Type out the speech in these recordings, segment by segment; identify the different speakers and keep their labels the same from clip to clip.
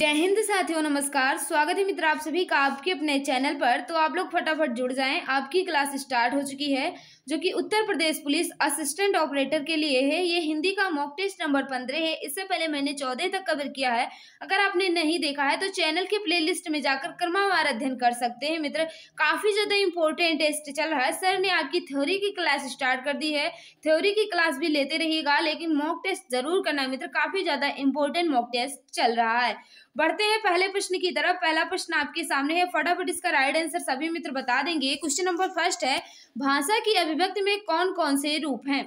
Speaker 1: जय हिंद साथियों, नमस्कार। स्वागत है मित्र आप सभी का आपके अपने चैनल पर। तो आप लोग फटाफट जुड़ जाएं। आपकी क्लास स्टार्ट हो चुकी है जो कि Uttar Pradesh police assistant operator के लिए है। ये हिंदी का मॉक टेस्ट नंबर 15 है। इससे पहले मैंने 14 तक कवर किया है। अगर आपने नहीं देखा है तो चैनल के प्लेलिस्ट में जाकर क्रमवार अध्ययन कर सकते हैं। मित्र काफी ज्यादा इंपॉर्टेंट टेस्ट चल रहा है। सर ने आपकी थ्योरी की क्लास स्टार्ट कर दी है। थ्योरी की क्लास भी लेते रहिएगा, लेकिन मॉक टेस्ट जरूर करना मित्र। काफी ज्यादा इंपॉर्टेंट मॉक टेस्ट चल रहा है। बढ़ते हैं पहले प्रश्न की तरफ। पहला प्रश्न आपके सामने है, फटाफट इसका राइट आंसर सभी मित्र बता देंगे। क्वेश्चन नंबर फर्स्ट है, भाषा की अभिव्यक्ति में कौन कौन से रूप हैं।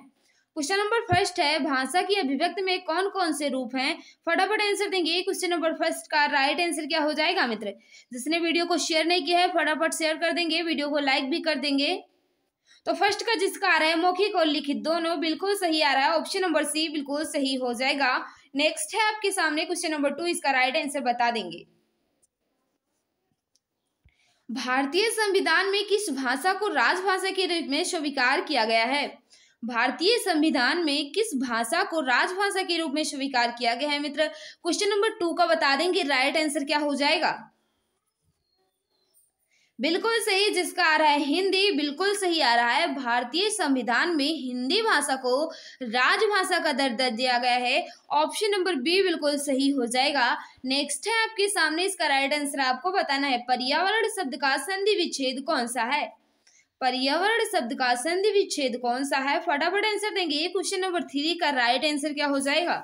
Speaker 1: क्वेश्चन नंबर फर्स्ट है, भाषा की अभिव्यक्ति में कौन कौन से रूप हैं। फटाफट आंसर देंगे। क्वेश्चन नंबर फर्स्ट का राइट आंसर क्या हो जाएगा मित्र। जिसने वीडियो को शेयर नहीं किया है फटाफट शेयर कर देंगे, वीडियो को लाइक भी कर देंगे। तो फर्स्ट का जिसका आ रहा है मौखिक और लिखित दोनों बिल्कुल सही आ रहा है। ऑप्शन नंबर सी बिल्कुल सही हो जाएगा। नेक्स्ट है आपके सामने क्वेश्चन नंबर 2, इसका राइट आंसर बता देंगे। भारतीय संविधान में किस भाषा को राजभाषा के रूप में स्वीकार किया गया है। भारतीय संविधान में किस भाषा को राजभाषा के रूप में स्वीकार किया गया है मित्र। क्वेश्चन नंबर 2 का बता देंगे राइट आंसर क्या हो जाएगा। बिल्कुल सही जिसका आ रहा है हिंदी, बिल्कुल सही आ रहा है। भारतीय संविधान में हिंदी भाषा को राजभाषा का दर्जा दिया गया है। ऑप्शन नंबर बी बिल्कुल सही हो जाएगा। नेक्स्ट है आपके सामने, इसका राइट आंसर आपको बताना है। पर्यावरण शब्द का संधि विच्छेद कौन सा है। पर्यावरण शब्द का संधि विच्छेद कौन सा है। फटाफट आंसर देंगे। क्वेश्चन नंबर 3 का राइट आंसर क्या हो जाएगा।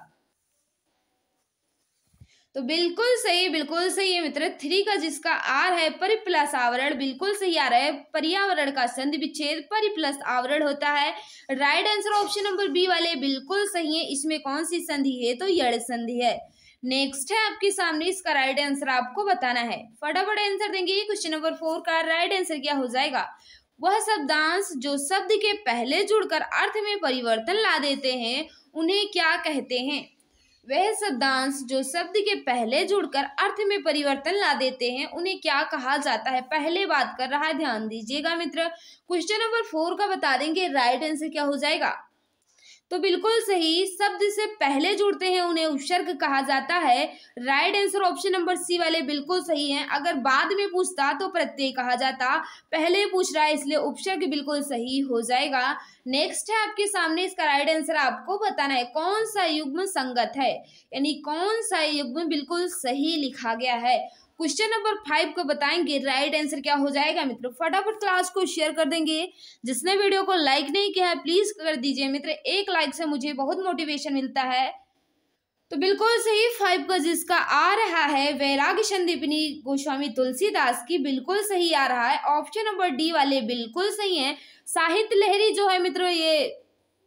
Speaker 1: तो बिल्कुल सही है मित्र। 3 का जिसका आर है परिप्लस आवरण, बिल्कुल सही आ रहा है। पर्यावरण का संधि विच्छेद परिप्लस आवरण होता है। Right answer option number B वाले बिल्कुल सही है। इसमें कौन सी संधि है तो यड़ संधि है। नेक्स्ट है आपके सामने, इसका राइट आंसर आपको बताना है। फटाफट आंसर देंगे। क्वेश्चन नंबर 4 का राइट आंसर क्या हो जाएगा। वह शब्दांश जो शब्द के पहले जुड़कर अर्थ में परिवर्तन ला देते हैं उन्हें क्या कहते हैं। वह शब्दांश जो शब्द के पहले जुड़कर अर्थ में परिवर्तन ला देते हैं उन्हें क्या कहा जाता है। पहले बात कर रहा है, ध्यान दीजिएगा मित्र। क्वेश्चन नंबर 4 का बता देंगे राइट आंसर क्या हो जाएगा। तो बिल्कुल सही, शब्द से पहले जुड़ते हैं उन्हें उपसर्ग कहा जाता है। Right answer option number C वाले बिल्कुल सही है। अगर बाद में पूछता तो प्रत्यय कहा जाता, पहले पूछ रहा है इसलिए उपसर्ग बिल्कुल सही हो जाएगा। नेक्स्ट है आपके सामने, इसका राइट आंसर आपको बताना है। कौन सा युग्म संगत है, यानी कौन सा युग्म बिल्कुल सही लिखा गया है। क्वेश्चन नंबर 5 को बताएंगे राइट आंसर क्या हो जाएगा मित्र। फटाफट क्लास को शेयर कर देंगे। जिसने वीडियो को लाइक नहीं किया है प्लीज कर दीजिए मित्र। एक लाइक से मुझे बहुत मोटिवेशन मिलता है। तो बिल्कुल सही 5 का जिसका आ रहा है वैराग्य संदीपिनी गोस्वामी तुलसीदास की, बिल्कुल सही आ रहा है। ऑप्शन नंबर डी वाले बिल्कुल सही है। साहित्य लहरी जो है मित्रों ये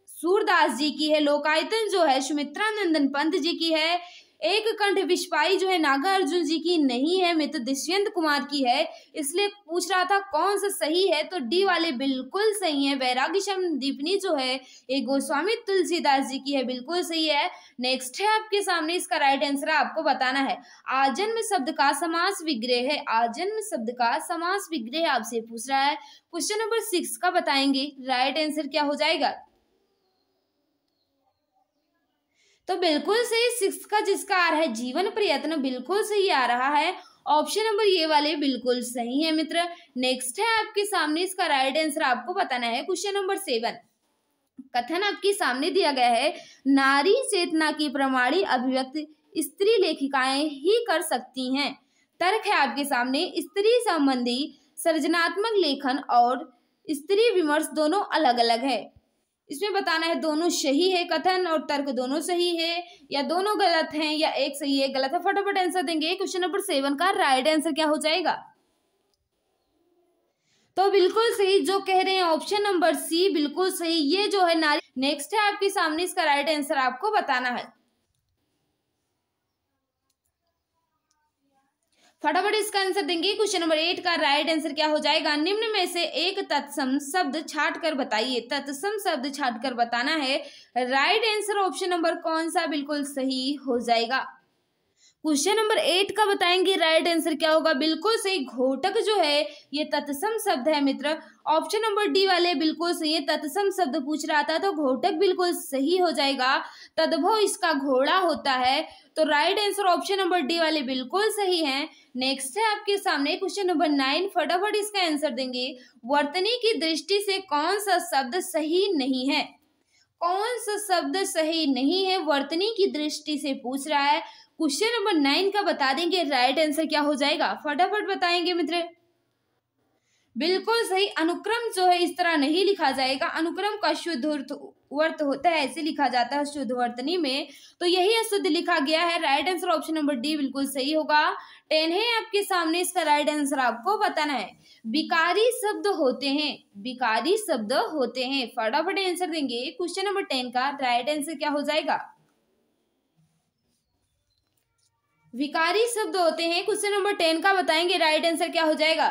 Speaker 1: सूरदास जी की है। लोकायतन जो है सुमित्रा नंदन पंत जी की है। एक कंठ विस्पाई जो है नागार्जुन जी की नहीं है मित्र, दुष्यंत कुमार की है। इसलिए पूछ रहा था कौन सा सही है, तो डी वाले बिल्कुल सही है। वैराग्य संदीपिनी जो है ये गोस्वामी तुलसीदास जी की है, बिल्कुल सही है। नेक्स्ट है आपके सामने, इसका राइट आंसर आपको बताना है। आजन्म शब्द का समास विग्रह है। आजन्म शब्द का समास विग्रह आपसे पूछ रहा है। क्वेश्चन नंबर 6 का बताएंगे राइट आंसर क्या हो जाएगा। तो बिल्कुल सही 6 का जिसका आ रहा है जीवन प्रयत्न, बिल्कुल सही आ रहा है। ऑप्शन नंबर ये वाले बिल्कुल सही है मित्र। नेक्स्ट है आपके सामने, इसका राइट आंसर आपको बताना है। क्वेश्चन नंबर 7 कथन आपके सामने दिया गया है, नारी चेतना की प्रमाणी अभिव्यक्ति स्त्री लेखिकाएं ही कर सकती हैं। तर्क है आपके सामने, स्त्री संबंधी सृजनात्मक लेखन और स्त्री विमर्श दोनों अलग अलग है। इसमें बताना है दोनों सही है, कथन और तर्क दोनों सही है या दोनों गलत हैं या एक सही है गलत है। फटाफट आंसर देंगे। क्वेश्चन नंबर 7 का राइट आंसर क्या हो जाएगा। तो बिल्कुल सही जो कह रहे हैं ऑप्शन नंबर सी बिल्कुल सही, ये जो है नारी। नेक्स्ट है आपके सामने, इसका राइट आंसर आपको बताना है। फटाफट इसका आंसर देंगे। क्वेश्चन नंबर 8 का राइट आंसर क्या हो जाएगा। निम्न में से एक तत्सम शब्द छाट कर बताइए। तत्सम शब्द छाट कर बताना है। राइट आंसर ऑप्शन नंबर कौन सा बिल्कुल सही हो जाएगा। क्वेश्चन नंबर 8 का बताएंगे राइट आंसर क्या होगा। बिल्कुल सही, घोटक जो है ये तत्सम शब्द है मित्र। ऑप्शन नंबर डी वाले बिल्कुल सही है, तत्सम शब्द पूछ रहा था तो घोटक बिल्कुल सही हो जाएगा। तद्भव इसका घोड़ा होता है, तो right answer option number D वाले बिल्कुल सही है। नेक्स्ट है आपके सामने क्वेश्चन नंबर 9, फटाफट इसका आंसर देंगे। वर्तनी की दृष्टि से कौन सा शब्द सही नहीं है? कौन सा शब्द सही नहीं है वर्तनी की दृष्टि से पूछ रहा है। क्वेश्चन नंबर 9 का बता देंगे राइट आंसर क्या हो जाएगा, फटाफट बताएंगे मित्र। बिल्कुल सही, अनुक्रम जो है इस तरह नहीं लिखा जाएगा, अनुक्रम का शुद्ध वर्त होता है, ऐसे लिखा जाता है शुद्ध वर्तनी में, तो यही अशुद्ध लिखा गया है। Right answer option number D बिल्कुल सही होगा। 10 है आपके सामने, इसका राइट आंसर आपको बताना है। विकारी शब्द होते हैं, विकारी शब्द होते हैं, फटाफट आंसर देंगे। क्वेश्चन नंबर 10 का राइट आंसर क्या हो जाएगा? विकारी शब्द होते हैं, क्वेश्चन नंबर 10 का बताएंगे राइट आंसर क्या हो जाएगा।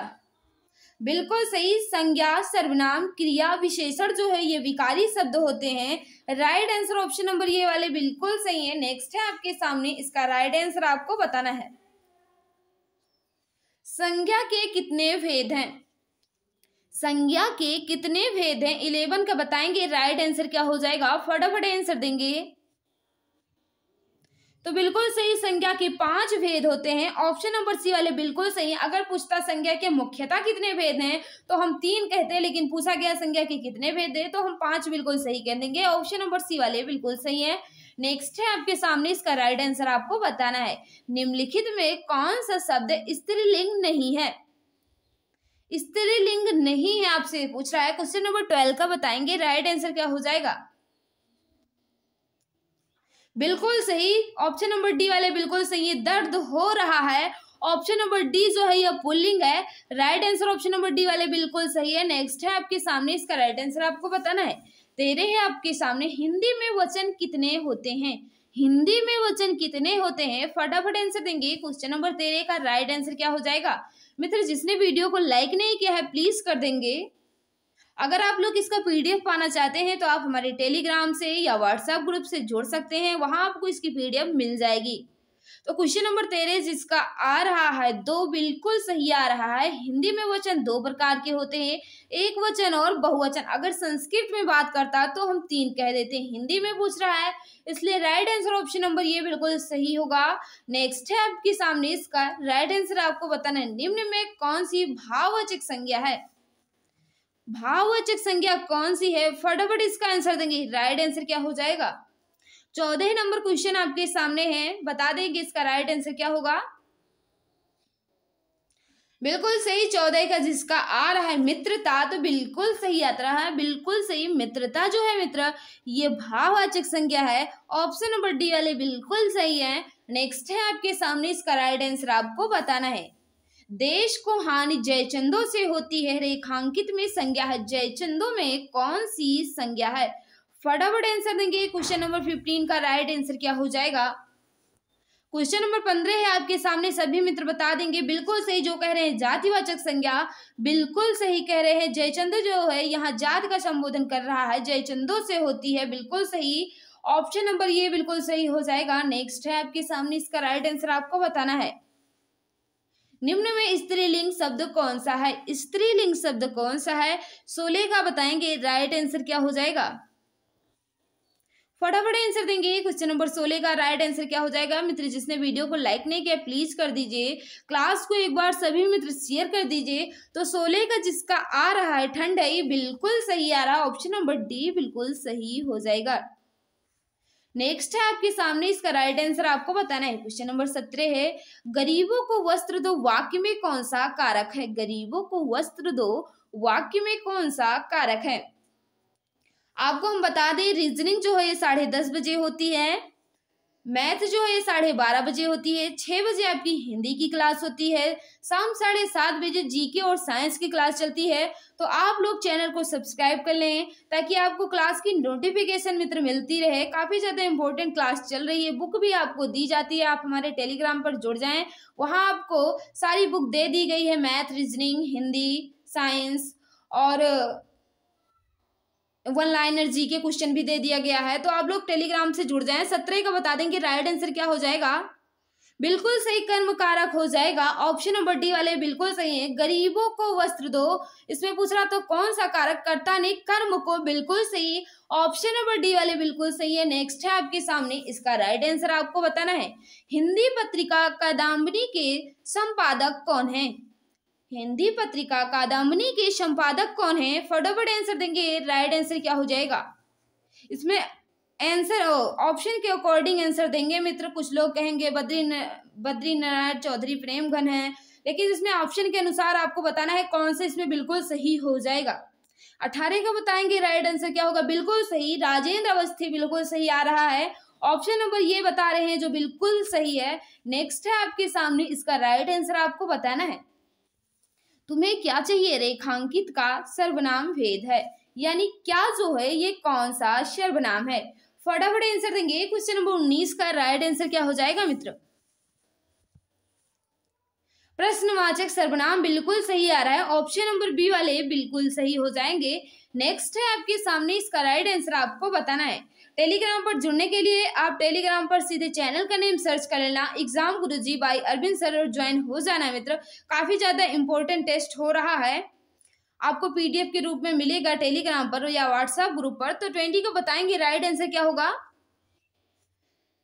Speaker 1: बिल्कुल सही, संज्ञा, सर्वनाम, क्रिया, विशेषण जो है ये विकारी शब्द होते हैं। राइट आंसर ऑप्शन नंबर ये वाले बिल्कुल सही है। नेक्स्ट है आपके सामने, इसका राइट आंसर आपको बताना है। संज्ञा के कितने भेद हैं? संज्ञा के कितने भेद हैं? 11 का बताएंगे राइट आंसर क्या हो जाएगा, फटाफट आंसर देंगे। तो बिल्कुल सही, संज्ञा के 5 भेद होते हैं। ऑप्शन नंबर सी वाले बिल्कुल सही है। अगर पूछता संज्ञा के मुख्यतः कितने भेद हैं तो हम 3 कहते हैं, लेकिन पूछा गया संज्ञा के कितने भेद है तो हम 5 बिल्कुल सही कह देंगे। ऑप्शन नंबर सी वाले बिल्कुल सही है। नेक्स्ट है आपके सामने, इसका राइट आंसर आपको बताना है। निम्नलिखित में कौन सा शब्द स्त्रीलिंग नहीं है? स्त्रीलिंग नहीं है आपसे पूछ रहा है। क्वेश्चन नंबर 12 का बताएंगे राइट आंसर क्या हो जाएगा। बिल्कुल सही, ऑप्शन नंबर डी वाले बिल्कुल सही है। दर्द हो रहा है, ऑप्शन नंबर डी जो है यह पुल्लिंग है। Right answer option number D वाले बिल्कुल सही है। नेक्स्ट है आपके सामने, इसका राइट आंसर आपको बताना है। 13 है आपके सामने, हिंदी में वचन कितने होते हैं? हिंदी में वचन कितने होते हैं, फटाफट आंसर देंगे। क्वेश्चन नंबर 13 का राइट आंसर क्या हो जाएगा। मित्र जिसने वीडियो को लाइक नहीं किया है प्लीज कर देंगे। अगर आप लोग इसका पीडीएफ पाना चाहते हैं तो आप हमारे टेलीग्राम से या व्हाट्सएप ग्रुप से जुड़ सकते हैं, वहां आपको इसकी पीडीएफ मिल जाएगी। तो क्वेश्चन नंबर 13 जिसका आ रहा है 2 बिल्कुल सही आ रहा है। हिंदी में वचन 2 प्रकार के होते हैं, एक वचन और बहुवचन। अगर संस्कृत में बात करता तो हम 3 कह देते हैं, हिंदी में पूछ रहा है इसलिए राइट आंसर ऑप्शन नंबर ये बिल्कुल सही होगा। नेक्स्ट है आपके सामने, इसका राइट आंसर आपको बताना है। निम्न में कौन सी भाववाचक संज्ञा है? भाववाचक संज्ञा कौन सी है, फटाफट इसका आंसर देंगे। राइट आंसर क्या हो जाएगा। 14 नंबर क्वेश्चन आपके सामने है, बता देंगे इसका राइट आंसर क्या होगा। बिल्कुल सही, 14 का जिसका आ रहा है मित्रता, तो बिल्कुल सही आता रहा है। बिल्कुल सही, मित्रता जो है मित्र ये भाववाचक संज्ञा है। ऑप्शन नंबर डी वाले बिल्कुल सही है। नेक्स्ट है आपके सामने, इसका राइट आंसर आपको बताना है। देश को हानि जयचंदों से होती है, रेखांकित में संज्ञा है, जयचंदों में कौन सी संज्ञा है, फटाफट आंसर देंगे। क्वेश्चन नंबर 15 का राइट आंसर क्या हो जाएगा। क्वेश्चन नंबर 15 है आपके सामने, सभी मित्र बता देंगे। बिल्कुल सही, जो कह रहे हैं जातिवाचक संज्ञा बिल्कुल सही कह रहे हैं। जयचंद जो है यहाँ जात का संबोधन कर रहा है, जयचंदों से होती है, बिल्कुल सही। ऑप्शन नंबर ये बिल्कुल सही हो जाएगा। नेक्स्ट है आपके सामने, इसका राइट आंसर आपको बताना है। निम्न में स्त्रीलिंग शब्द कौन सा है? स्त्रीलिंग शब्द कौन सा है, 16 का बताएंगे राइट आंसर क्या हो जाएगा, फटाफट आंसर देंगे। क्वेश्चन नंबर 16 का राइट आंसर क्या हो जाएगा। मित्र जिसने वीडियो को लाइक नहीं किया प्लीज कर दीजिए, क्लास को एक बार सभी मित्र शेयर कर दीजिए। तो 16 का जिसका आ रहा है ठंडाई, बिल्कुल सही आ रहा है। ऑप्शन नंबर डी बिल्कुल सही हो जाएगा। नेक्स्ट है आपके सामने, इसका राइट आंसर आपको बताना है। क्वेश्चन नंबर 17 है, गरीबों को वस्त्र दो वाक्य में कौन सा कारक है। गरीबों को वस्त्र दो वाक्य में कौन सा कारक है। आपको हम बता दें रीजनिंग जो है ये 10:30 बजे होती है, मैथ जो है 12:30 बजे होती है, 6 बजे आपकी हिंदी की क्लास होती है, शाम 7:30 बजे जीके और साइंस की क्लास चलती है। तो आप लोग चैनल को सब्सक्राइब कर लें ताकि आपको क्लास की नोटिफिकेशन मित्र मिलती रहे। काफ़ी ज़्यादा इंपॉर्टेंट क्लास चल रही है, बुक भी आपको दी जाती है। आप हमारे टेलीग्राम पर जुड़ जाएं, वहाँ आपको सारी बुक दे दी गई है, मैथ, रीजनिंग, हिंदी, साइंस और 1 लाइनर जी के क्वेश्चन भी दे दिया गया है। तो आप लोग टेलीग्राम से जुड़ जाएं। 17 का बता देंगे राइट आंसर क्या हो जाएगा। बिल्कुल सही, कर्म कारक हो जाएगा। ऑप्शन नंबर डी वाले बिल्कुल सही है। गरीबों को वस्त्र दो, इसमें पूछ रहा तो कौन सा कारक करता नहीं, कर्म को, बिल्कुल सही। ऑप्शन नंबर डी वाले बिल्कुल सही है। नेक्स्ट है आपके सामने, इसका राइट आंसर आपको बताना है। हिंदी पत्रिका कादम्बनी के संपादक कौन है? हिंदी पत्रिका कादम्बनी के संपादक कौन है? फटाफट आंसर देंगे, राइट आंसर क्या हो जाएगा इसमें? आंसर ऑप्शन के अकॉर्डिंग आंसर देंगे मित्र। कुछ लोग कहेंगे बद्रीनारायण चौधरी प्रेमघन है, लेकिन इसमें ऑप्शन के अनुसार आपको बताना है कौन सा इसमें बिल्कुल सही हो जाएगा। 18 का बताएंगे राइट आंसर क्या होगा? बिल्कुल सही, राजेंद्र अवस्थी बिल्कुल सही आ रहा है। ऑप्शन नंबर ये बता रहे हैं जो बिल्कुल सही है। नेक्स्ट है आपके सामने, इसका राइट आंसर आपको बताना है। तुम्हें क्या चाहिए रेखांकित का सर्वनाम भेद है, यानी क्या जो है ये कौन सा सर्वनाम है? फटाफट आंसर देंगे। क्वेश्चन नंबर 19 का राइट आंसर क्या हो जाएगा मित्र? प्रश्नवाचक सर्वनाम बिल्कुल सही आ रहा है। ऑप्शन नंबर बी वाले बिल्कुल सही हो जाएंगे। नेक्स्ट है आपके सामने, इसका राइट आंसर आपको बताना है। टेलीग्राम पर जुड़ने के लिए आप टेलीग्राम पर सीधे चैनल का नेम सर्च कर लेना, एग्जाम गुरुजी बाय अरविंद सर, और ज्वाइन हो जाना है मित्र। काफी ज्यादा इंपॉर्टेंट टेस्ट हो रहा है, आपको पीडीएफ के रूप में मिलेगा टेलीग्राम पर या व्हाट्सएप ग्रुप पर। तो 20 को बताएंगे राइट आंसर क्या होगा?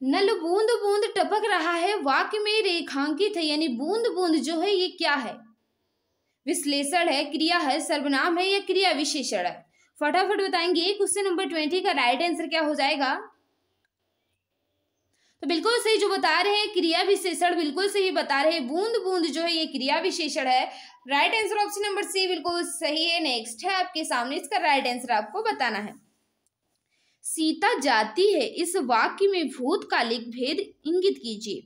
Speaker 1: नल बूंद बूंद टपक रहा है वाक्य में रेखांकित है, यानी बूंद बूंद जो है ये क्या है? विश्लेषण है, क्रिया है, सर्वनाम है या क्रिया विशेषण है? फटाफट बताएंगे। क्वेश्चन नंबर 20 का राइट आंसर क्या हो जाएगा? तो बिल्कुल सही जो बता रहे हैं क्रिया विशेषण, बिल्कुल सही बता रहे हैं। बूंद बूंद जो है ये क्रिया विशेषण है। Right answer option number C बिल्कुल सही है। नेक्स्ट है आपके सामने, इसका राइट आंसर आपको बताना है। सीता जाती है, इस वाक्य में भूतकालिक भेद इंगित कीजिए।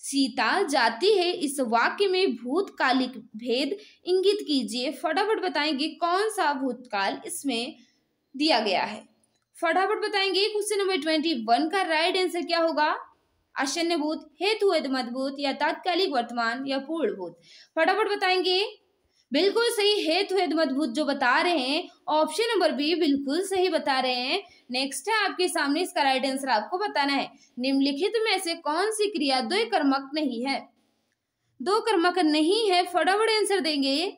Speaker 1: सीता जाती है, इस वाक्य में भूतकालिक भेद इंगित कीजिए। फटाफट बताएंगे कौन सा भूतकाल इसमें दिया गया है। फटाफट बताएंगे। क्वेश्चन नंबर 21 का राइट आंसर क्या होगा? आसन्न भूत, हेतु मदभूत, या तात्कालिक वर्तमान, या पूर्ण भूत? फटाफट बताएंगे। बिल्कुल सही, हेतु मदभूत जो बता रहे हैं। ऑप्शन नंबर बी बिल्कुल सही बता रहे हैं। नेक्स्ट है आपके सामने, इसका राइट आंसर आपको बताना है। निम्नलिखित में से कौन सी क्रिया दो कर्मक नहीं है? दो कर्मक नहीं है, फटाफट आंसर देंगे।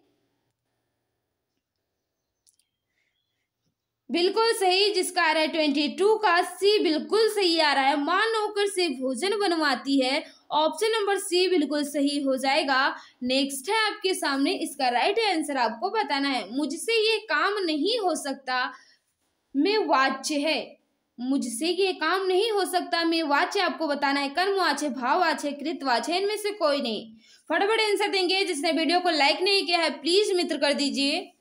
Speaker 1: बिल्कुल सही, जिसका आ रहा है 22 का सी बिल्कुल सही आ रहा है। मां नौकर से भोजन बनवाती है। ऑप्शन नंबर सी बिल्कुल सही हो जाएगा। नेक्स्ट है आपके सामने, इसका राइट आंसर आपको बताना है। मुझसे ये काम नहीं हो सकता में वाच्य है। मुझसे ये काम नहीं हो सकता में वाच्य आपको बताना है। कर्मवाच्य, भाववाच्य, कृतवाच्य, इनमें से कोई नहीं। फटाफट आंसर देंगे। जिसने वीडियो को लाइक नहीं किया है प्लीज मित्र कर दीजिए।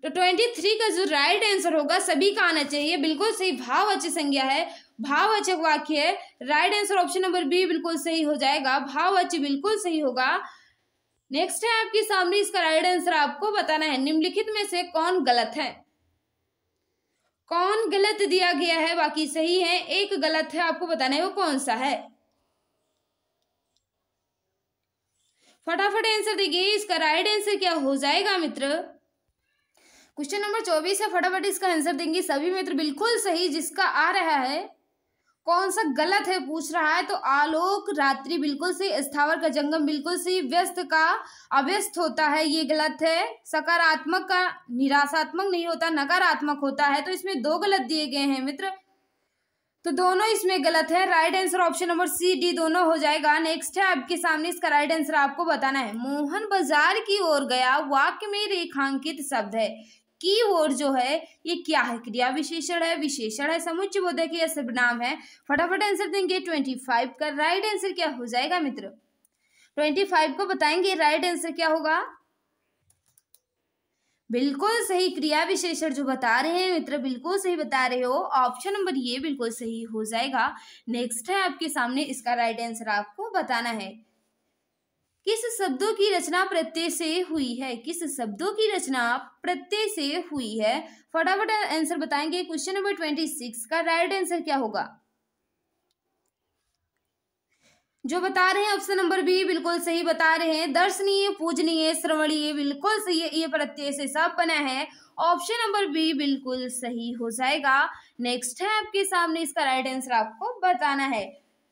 Speaker 1: तो 23 का जो राइट आंसर होगा सभी का आना चाहिए। बिल्कुल सही, भाववाचक संज्ञा है, भाववाचक वाक्य है। Right answer option number B बिल्कुल सही हो जाएगा। भाववाचक बिल्कुल सही होगा। नेक्स्ट है आपके सामने, इसका राइट आंसर आपको बताना है। निम्नलिखित में से कौन गलत है? कौन गलत दिया गया है, बाकी सही है, एक गलत है, आपको बताना है वो कौन सा है। फटाफट आंसर देखिए, इसका राइट आंसर क्या हो जाएगा मित्र? क्वेश्चन नंबर 24 है। फटाफट इसका आंसर देंगे सभी मित्र। बिल्कुल सही, जिसका आ रहा है कौन सा गलत है पूछ रहा है। तो आलोक रात्रि बिल्कुल सही, स्थावर का जंगम बिल्कुल सही, व्यस्त का अव्यस्त होता है ये गलत है, सकारात्मक का निराशात्मक नहीं होता, नकारात्मक होता है। तो इसमें दो गलत दिए गए हैं मित्र, तो दोनों इसमें गलत है। Right answer option number C D दोनों हो जाएगा। नेक्स्ट है आपके सामने, इसका राइट आंसर आपको बताना है। मोहन बाजार की ओर गया वाक्य में रेखांकित शब्द है। की ओर जो है ये क्या है? क्रिया विशेषण है, विशेषण है, समुच्चय बोधक या सर्वनाम है? फटाफट आंसर देंगे। 25 का राइट आंसर क्या हो जाएगा मित्र? 25 को बताएंगे राइट आंसर क्या होगा? बिल्कुल सही, क्रिया विशेषण जो बता रहे हैं मित्र, बिल्कुल सही बता रहे हो। ऑप्शन नंबर ये बिल्कुल सही हो जाएगा। नेक्स्ट है आपके सामने, इसका राइट आंसर आपको बताना है। किस शब्दों की रचना प्रत्यय से हुई है? किस शब्दों की रचना प्रत्यय से हुई है? फटाफट आंसर बताएंगे। क्वेश्चन नंबर 26 का राइट आंसर क्या होगा? जो बता रहे हैं ऑप्शन नंबर बी बिल्कुल सही बता रहे हैं। दर्शनीय, पूजनीय, श्रवणीय बिल्कुल सही है, ये प्रत्यय से सब बना है। ऑप्शन नंबर बी बिल्कुल सही हो जाएगा। नेक्स्ट है आपके सामने, इसका राइट आंसर आपको बताना है।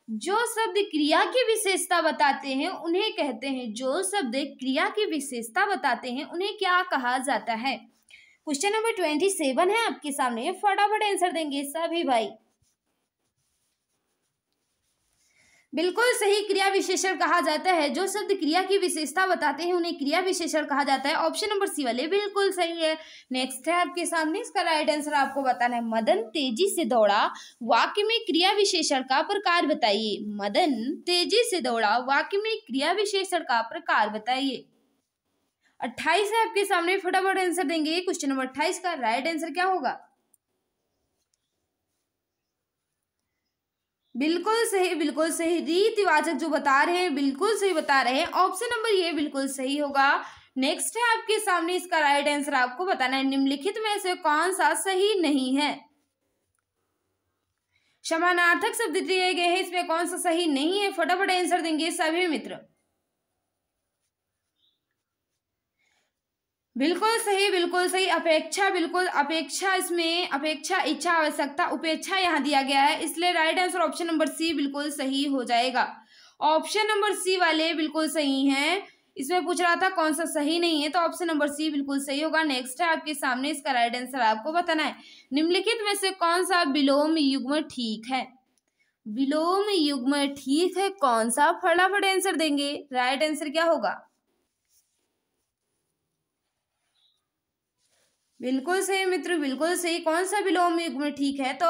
Speaker 1: जो शब्द क्रिया की विशेषता बताते हैं उन्हें कहते हैं, जो शब्द क्रिया की विशेषता बताते हैं उन्हें क्या कहा जाता है। क्वेश्चन नंबर 27 है आपके सामने, फटाफट आंसर देंगे सभी भाई। बिल्कुल सही, क्रिया विशेषण कहा जाता है। जो शब्द क्रिया की विशेषता बताते हैं उन्हें क्रिया विशेषण कहा जाता है। ऑप्शन नंबर सी वाले बिल्कुल सही है। नेक्स्ट है आपके सामने, इसका राइट आंसर आपको बताना है। मदन तेजी से दौड़ा, वाक्य में क्रिया विशेषण का प्रकार बताइए। मदन तेजी से दौड़ा, वाक्य में क्रिया विशेषण का प्रकार बताइए। 28 है आपके सामने, फटाफट आंसर देंगे। क्वेश्चन नंबर 28 का राइट आंसर क्या होगा? बिल्कुल सही, बिल्कुल सही, रीतिवाचक जो बता रहे हैं बिल्कुल सही बता रहे हैं। ऑप्शन नंबर ये बिल्कुल सही होगा। नेक्स्ट है आपके सामने, इसका राइट आंसर आपको बताना है। निम्नलिखित में से कौन सा सही नहीं है? समानार्थक शब्द दिए गए हैं, इसमें कौन सा सही नहीं है? फटाफट आंसर देंगे सभी मित्र। बिल्कुल सही, बिल्कुल सही। अपेक्षा, बिल्कुल अपेक्षा, इसमें अपेक्षा, इच्छा, आवश्यकता, उपेक्षा यहाँ दिया गया है, इसलिए right answer option number C बिल्कुल सही हो जाएगा। ऑप्शन नंबर सी वाले बिल्कुल सही हैं। इसमें पूछ रहा था कौन सा सही नहीं है, तो ऑप्शन नंबर सी बिल्कुल सही होगा। नेक्स्ट है आपके सामने, इसका राइट आंसर आपको बताना है। निम्नलिखित में से कौन सा विलोम युग्म ठीक है? विलोम युग्म ठीक है कौन सा? फटाफट आंसर देंगे, राइट आंसर क्या होगा? बिल्कुल सही मित्र, बिल्कुल सही। कौन सा विलोम युग्म ठीक है? तो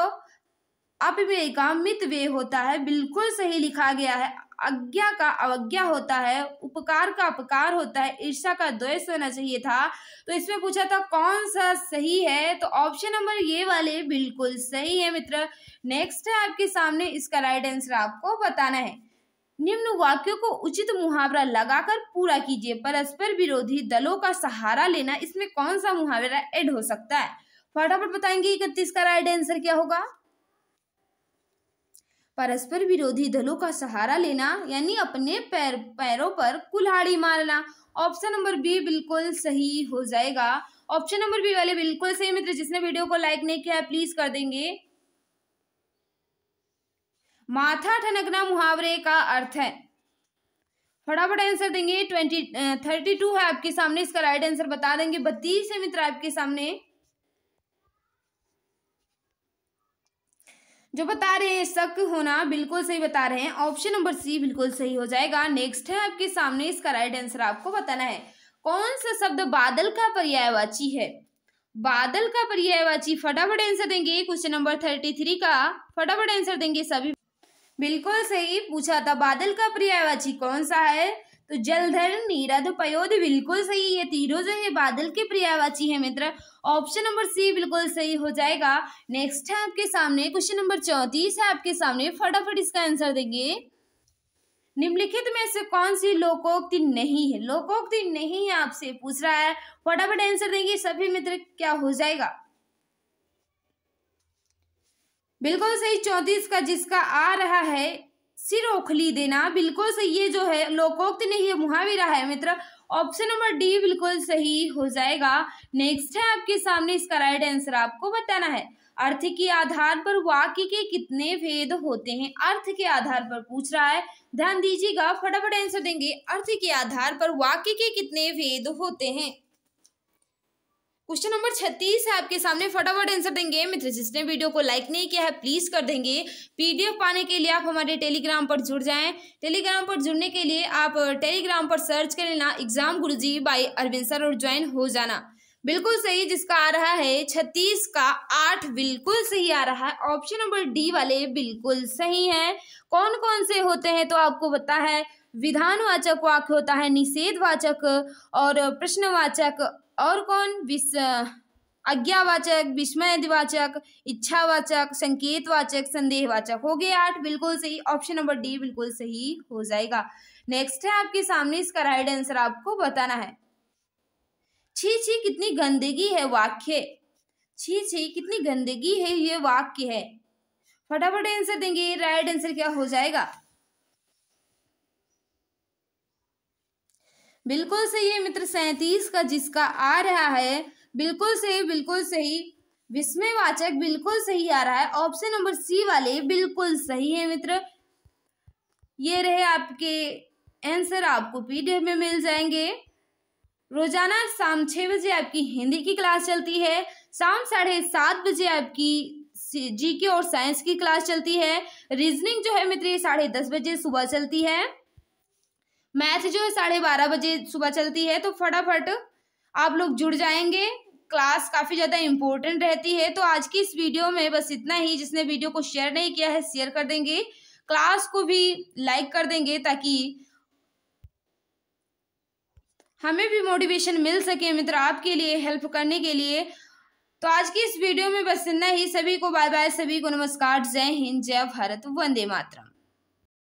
Speaker 1: अपव्यय का मितव्यय होता है, बिल्कुल सही लिखा गया है। आज्ञा का अवज्ञा होता है, उपकार का अपकार होता है, ईर्ष्या का द्वेष होना चाहिए था। तो इसमें पूछा था कौन सा सही है, तो ऑप्शन नंबर ये वाले बिल्कुल सही है मित्र। नेक्स्ट है आपके सामने, इसका राइट आंसर आपको बताना है। निम्न वाक्यों को उचित मुहावरा लगाकर पूरा कीजिए। परस्पर विरोधी दलों का सहारा लेना, इसमें कौन सा मुहावरा ऐड हो सकता है? फटाफट बताएंगे। 31 का राइट आंसर क्या होगा? परस्पर विरोधी दलों का सहारा लेना यानी अपने पैरों पर कुल्हाड़ी मारना। ऑप्शन नंबर बी बिल्कुल सही हो जाएगा। ऑप्शन नंबर बी वाले बिल्कुल सही मित्र। जिसने वीडियो को लाइक नहीं किया है प्लीज कर देंगे। माथा ठनकना मुहावरे का अर्थ है। फटाफट आंसर देंगे। 32 है आपके सामने, इसका राइट आंसर बता देंगे। 32 है मित्र आपके सामने, जो बता रहे हैं शक होना, बिल्कुल सही बता रहे हैं। ऑप्शन नंबर सी बिल्कुल सही हो जाएगा। नेक्स्ट है आपके सामने, इसका राइट आंसर आपको बताना है। कौन सा शब्द बादल का पर्यायवाची है? बादल का पर्यायवाची, फटाफट आंसर देंगे। क्वेश्चन नंबर 33 का फटाफट आंसर देंगे सभी। बिल्कुल सही पूछा था, बादल का पर्यायवाची कौन सा है? तो जलधर, नीरद, पयोध, बिल्कुल सही। ये तीनों जो है बादल के पर्यायवाची है मित्र। ऑप्शन नंबर सी बिल्कुल सही हो जाएगा। नेक्स्ट है आपके सामने, क्वेश्चन नंबर 34 है आपके सामने, फटाफट इसका आंसर देंगे। निम्नलिखित में से कौन सी लोकोक्ति नहीं है? लोकोक्ति नहीं है आपसे पूछ रहा है, फटाफट आंसर देंगे सभी मित्र। क्या हो जाएगा? बिल्कुल सही। 34 का जिसका आ रहा है सिर ओखली देना, बिल्कुल सही। ये जो है लोकोक्त नहीं है, मुहावरा है मित्र। ऑप्शन नंबर डी बिल्कुल सही हो जाएगा। नेक्स्ट है आपके सामने, इसका राइट आंसर आपको बताना है। अर्थ के आधार पर वाक्य के कितने भेद होते हैं? अर्थ के आधार पर पूछ रहा है, ध्यान दीजिएगा, फटाफट आंसर देंगे। अर्थ के आधार पर वाक्य के कितने भेद होते हैं? क्वेश्चन नंबर 36 है आपके सामने, फटाफट आंसर देंगे मित्र। जिसने वीडियो को लाइक नहीं किया है प्लीज कर देंगे। पीडीएफ पाने के लिए आप हमारे टेलीग्राम पर जुड़ जाएं। टेलीग्राम पर जुड़ने के लिए आप टेलीग्राम पर सर्च कर लेना एग्जाम गुरुजी बाय अरविंद सर और ज्वाइन हो जाना। बिल्कुल सही, जिसका आ रहा है 36 का 8 बिल्कुल सही आ रहा है। ऑप्शन नंबर डी वाले बिल्कुल सही है। कौन कौन से होते हैं तो आपको पता है। विधानवाचक वाक्य होता है, निषेधवाचक और प्रश्नवाचक, और कौन आज्ञावाचक, विस्मयवाचक, इच्छावाचक, संकेतवाचक, संदेहवाचक। हो गए 8 बिल्कुल सही। ऑप्शन नंबर डी बिल्कुल सही हो जाएगा। नेक्स्ट है आपके सामने, इसका राइट आंसर आपको बताना है। छी छी कितनी गंदगी है वाक्य। छी छी कितनी गंदगी है ये वाक्य है। फटाफट आंसर देंगे, राइट आंसर क्या हो जाएगा? बिल्कुल सही है मित्र। 37 का जिसका आ रहा है बिल्कुल सही, बिल्कुल सही। विस्मयवाचक बिल्कुल सही आ रहा है। ऑप्शन नंबर सी वाले बिल्कुल सही है मित्र। ये रहे आपके आंसर, आपको पीडीएफ में मिल जाएंगे। रोजाना शाम 6 बजे आपकी हिंदी की क्लास चलती है। शाम 7:30 बजे आपकी जीके और साइंस की क्लास चलती है। रीजनिंग जो है मित्र ये 10:30 बजे सुबह चलती है। मैथ जो है 12:30 बजे सुबह चलती है। तो फटाफट आप लोग जुड़ जाएंगे, क्लास काफी ज्यादा इंपॉर्टेंट रहती है। तो आज की इस वीडियो में बस इतना ही। जिसने वीडियो को शेयर नहीं किया है शेयर कर देंगे, क्लास को भी लाइक कर देंगे ताकि हमें भी मोटिवेशन मिल सके मित्र आपके लिए हेल्प करने के लिए। तो आज की इस वीडियो में बस इतना ही। सभी को बाय बाय, सभी को नमस्कार, जय हिंद, जय भारत, वंदे मातरम।